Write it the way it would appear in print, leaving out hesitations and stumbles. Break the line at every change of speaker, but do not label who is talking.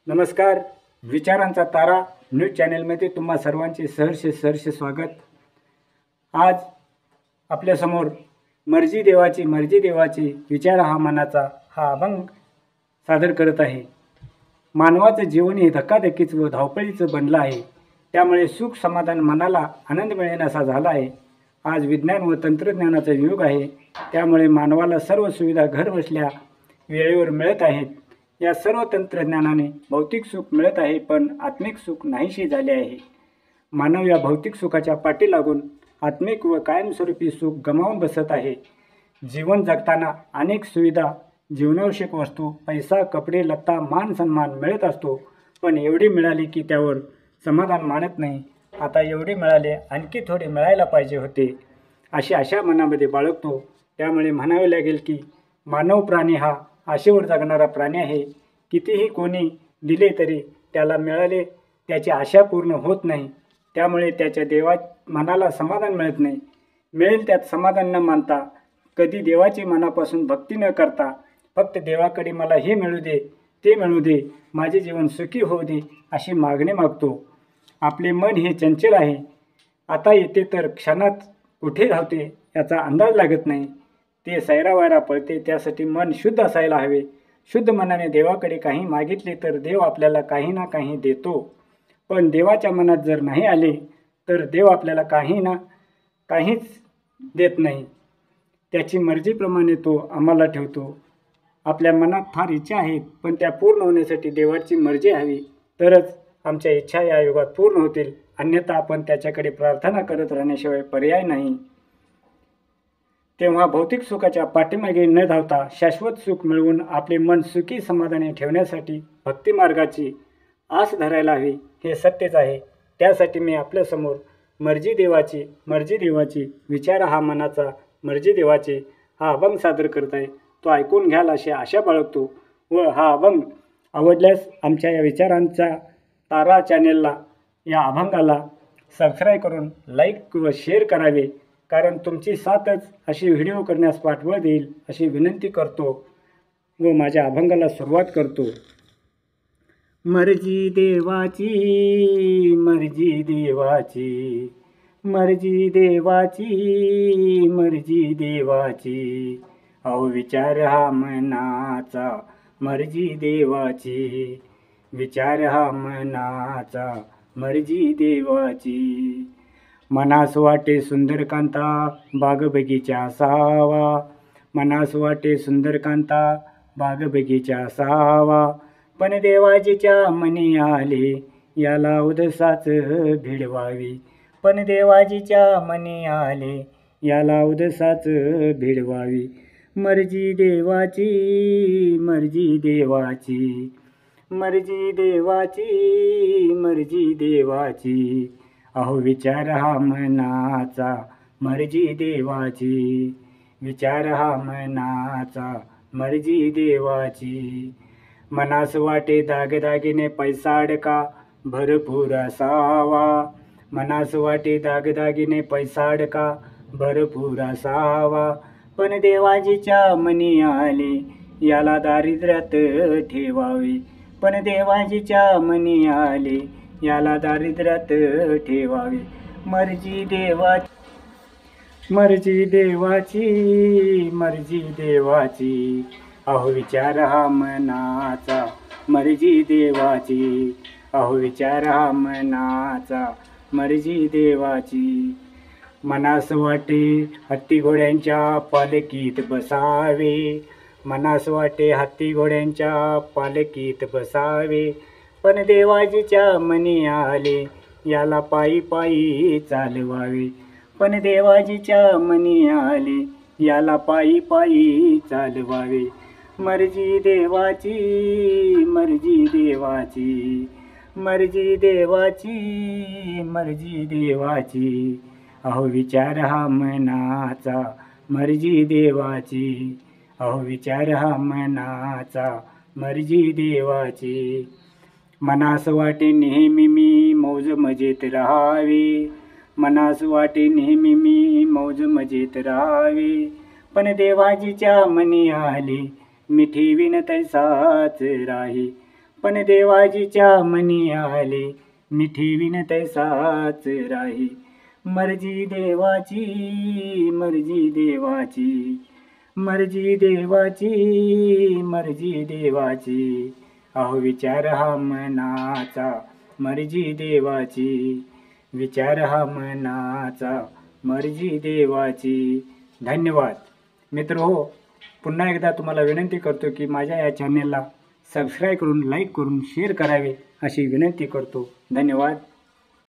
नमस्कार. विचारांचा तारा न्यूज चॅनलमध्ये तुम्हा सर्वांचे सहर्ष स्वागत. आज आपल्यासमोर मर्जी देवाची विचार हा मनाचा हा अभंग सादर करत आहे. मानवाचं जीवन हे धक्काधक्कीचं व धावपळीचं बनलं आहे. त्यामुळे सुख समाधान मनाला आनंद मिळेनासा झाला आहे. आज विज्ञान व तंत्रज्ञानाचा युग आहे. त्यामुळे मानवाला सर्व सुविधा घरबसल्या वेळेवर मिळत आहेत. या सर्व तंत्रज्ञानाने भौतिक सुख मिळत आहे, पण आत्मिक सुख नाहीशी झाले आहे. मानव या भौतिक सुखाच्या पाठी लागून आत्मिक व कायमस्वरूपी सुख गमावून बसत आहे. जीवन जगताना अनेक सुविधा, जीवनावश्यक वस्तू, पैसा, कपडे, लत्ता, मान सन्मान मिळत असतो, पण एवढे मिळाले की त्यावर समाधान मानत नाही. आता एवढे मिळाले, आणखी थोडे मिळायला पाहिजे होते, अशी आशा मनामध्ये बाळगतो. त्यामुळे म्हणावे लागेल की मानव प्राणी हा आशेवर जगणारा प्राणी आहे. कितीही कोणी दिले तरी त्याला मिळाले त्याची आशा पूर्ण होत नाही. त्यामुळे त्याच्या मनाला समाधान मिळत नाही. मिळेल त्यात समाधान न मानता, कधी देवाची मनापासून भक्ती न करता, फक्त देवाकडे मला हे मिळू दे, ते मिळू दे, माझे जीवन सुखी होऊ दे, अशी मागणी मागतो. आपले मन हे चंचल आहे. आता येते तर क्षणात कुठे धावते याचा अंदाज लागत नाही. ते सैरावैरा पळते. त्यासाठी मन शुद्ध असायला हवे. शुद्ध मनाने देवाकडे काही मागितले तर देव आपल्याला काही ना काही देतो. पण देवाच्या मनात जर नाही आले तर देव आपल्याला काही ना काहीच देत नाही. त्याची मर्जीप्रमाणे तो आम्हाला ठेवतो. आपल्या मनात फार इच्छा आहेत, पण त्या पूर्ण होण्यासाठी देवाची मर्जी हवी, तरच आमच्या इच्छा या युगात पूर्ण होतील. अन्यथा आपण त्याच्याकडे प्रार्थना करत राहण्याशिवाय पर्याय नाही. तेव्हा भौतिक सुखाच्या पाठीमागे न धावता शाश्वत सुख मिळवून आपले मन सुखी समाधानी ठेवण्यासाठी भक्तिमार्गाची आस धरायला हवी. हे सत्यच आहे. त्यासाठी मी आपल्यासमोर मर्जी देवाची विचार हा मनाचा मर्जी देवाचे हा अभंग सादर करत आहे. तो ऐकून घ्याल अशी आशा बाळगतो. व हा अभंग आवडल्यास आमच्या या विचारांचा तारा चॅनेलला, या अभंगाला सबस्क्राईब करून लाईक व शेअर करावे. कारण तुमची साथच अशी व्हिडिओ करण्यास पाठबळ देईल अशी विनंती करतो व माझ्या अभंगाला सुरुवात करतो. मर्जी देवाची अहो विचार हा मनाचा मर्जी देवाची. मनास वाटे सुंदरकांता बाग बगीचा असावा, पण देवाजीच्या मनी आले याला उदसाच भिडवावी. मर्जी देवाची अहो विचार हा मनाचा मर्जी देवाची. मनास वाटे दागदागिने पैसा अडका भरपूर असावा, पण देवाजीच्या मनी आले याला दारिद्र्यात ठेवावे. मर्जी देवाची अहो विचार हा मनाचा मर्जी देवाची. मनास वाटे हत्ती घोड्यांच्या पालकीत बसावे, पण देवाजीच्या मनी आले याला पायी पायी चालवावे. मर्जी देवाची अहो विचार हा मनाचा मर्जी देवाची. मनास वाटे नेहमी मी मौज मजेत राहावे, पण देवाजीच्या मनी आले मी ठेवीन तैसाच राही. पण देवाजीच्या मनी आले मी ठेवीन तैसाच राही. मर्जी देवाची मर्जी देवाची मर्जी देवाची मर्जी देवाची, अहो विचार हा मनाचा मर्जी देवाची, विचार हा मनाचा मर्जी देवाची. धन्यवाद मित्रहो. पुन्हा एकदा तुम्हाला विनंती करतो की माझ्या या चॅनेलला सबस्क्राईब करून, लाईक करून, शेअर करावे अशी विनंती करतो. धन्यवाद.